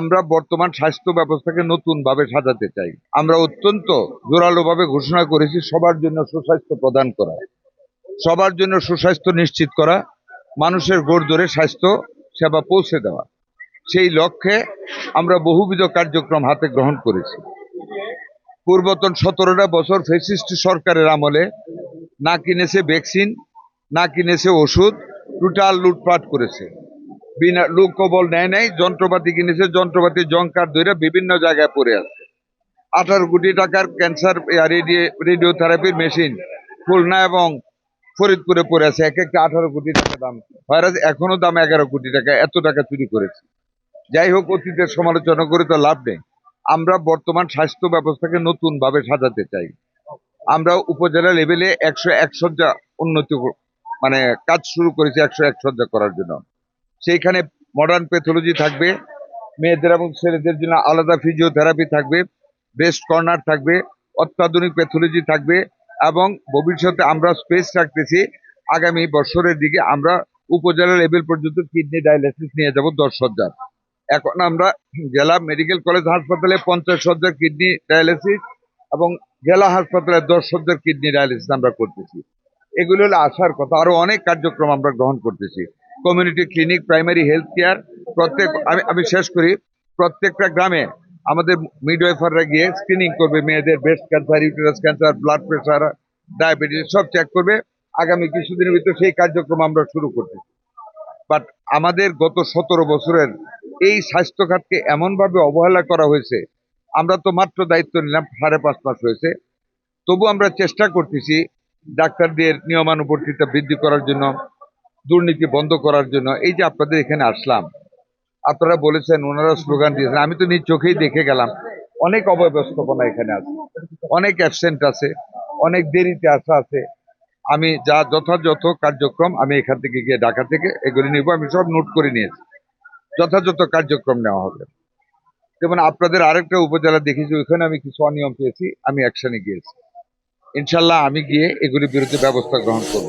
আমরা বর্তমান স্বাস্থ্য ব্যবস্থাকে নতুন ভাবে সাজাতে চাই। আমরা অত্যন্ত জোরালোভাবে ঘোষণা করেছি সবার জন্য সুস্বাস্থ্য প্রদান করা, সবার জন্য সুস্বাস্থ্য নিশ্চিত করা, মানুষের গোড় স্বাস্থ্য সেবা পৌঁছে দেওয়া। সেই লক্ষ্যে আমরা বহুবিধ কার্যক্রম হাতে গ্রহণ করেছি। পূর্বতন 17টা বছর ফ্যাসিস্ট সরকারের আমলে না কিনেছে ভ্যাকসিন, না কিনেছে ওষুধ, টোটাল লুটপাট করেছে। বিনা লোকবল নেয় নাই, যন্ত্রপাতি কিনেছে, যন্ত্রপাতি জংকার ধরে বিভিন্ন জায়গায় পড়ে আছে। 18 কোটি টাকার ক্যান্সার রেডিওথেরাপির মেশিন খুলনা এবং ফরিদপুরে পড়ে আছে, এক একটা 18 কোটি টাকা দাম, এখনো দাম 11 কোটি টাকা। এত টাকা চুরি করেছে। যাই হোক, অতীতের সমালোচনা করে তো লাভ নেই। আমরা বর্তমান স্বাস্থ্য ব্যবস্থাকে নতুন ভাবে সাজাতে চাই। আমরা উপজেলা লেভেলে 101 শয্যা উন্নতি কাজ শুরু করেছি, 101 শয্যা করার জন্য। সেইখানে মডার্ন প্যাথোলজি থাকবে, মেয়েদের এবং ছেলেদের জন্য আলাদা ফিজিওথেরাপি থাকবে, ব্রেস্ট কর্নার থাকবে, অত্যাধুনিক প্যাথোলজি থাকবে, এবং ভবিষ্যতে আমরা স্পেস রাখতেছি আগামী বছরের দিকে আমরা উপজেলা লেভেল পর্যন্ত কিডনি ডায়ালিসিস নিয়ে যাব 10 শয্যার। এখন আমরা জেলা মেডিকেল কলেজ হাসপাতালে 50 শয্যার কিডনি ডায়ালিসিস এবং জেলা হাসপাতালে 10 শয্যার কিডনি ডায়ালিসিস আমরা করতেছি। এগুলো হলো আসার কথা। আরো অনেক কার্যক্রম আমরা গ্রহণ করতেছি। Community clinic, primary health care, আমি শেষ করি, প্রত্যেকটা গ্রামে আমাদের মিডওয়াইফাররা গিয়ে স্ক্রিনিং করবে, মেয়েদের breast cancer, uterus cancer, blood pressure, diabetes সব চেক করবে। আগামী কিছুদিনের ভিতরে সেই কার্যক্রম আমরা শুরু করতেছি। বাট আমাদের গত 17 বছরের এই স্বাস্থ্য খাতকে এমনভাবে অবহেলা করা হয়েছে। আমরা তো মাত্র দায়িত্ব নিলাম 5.5 মাস হয়েছে, তবু আমরা চেষ্টা করতেছি ডাক্তারদের নিয়মানুবর্তিতা বৃদ্ধি করার জন্য, দুর্নীতি বন্ধ করার জন্য। এই যে আপনাদের এখানে আসলাম, আপনারা বলেছেন, ওনারা স্লোগান দিয়েছেন, আমি তো নিজ চোখেই দেখে গেলাম। অনেক অব্যবস্থাপনা এখানে আছে, অনেক অ্যাবসেন্ট আছে, অনেক দেরিতে আসা আছে। আমি যথাযথ কার্যক্রম আমি এখান থেকে গিয়ে ঢাকা থেকে এগুলি নিব, আমি সব নোট করে নিয়েছি। যথাযথ কার্যক্রম নেওয়া হবে। যেমন আপনাদের আরেকটা উপজেলা দেখেছি, ওইখানে আমি কিছু অনিয়ম পেয়েছি, আমি অ্যাকশনে গিয়েছি। ইনশাল্লাহ আমি গিয়ে এগুলির বিরুদ্ধে ব্যবস্থা গ্রহণ করব।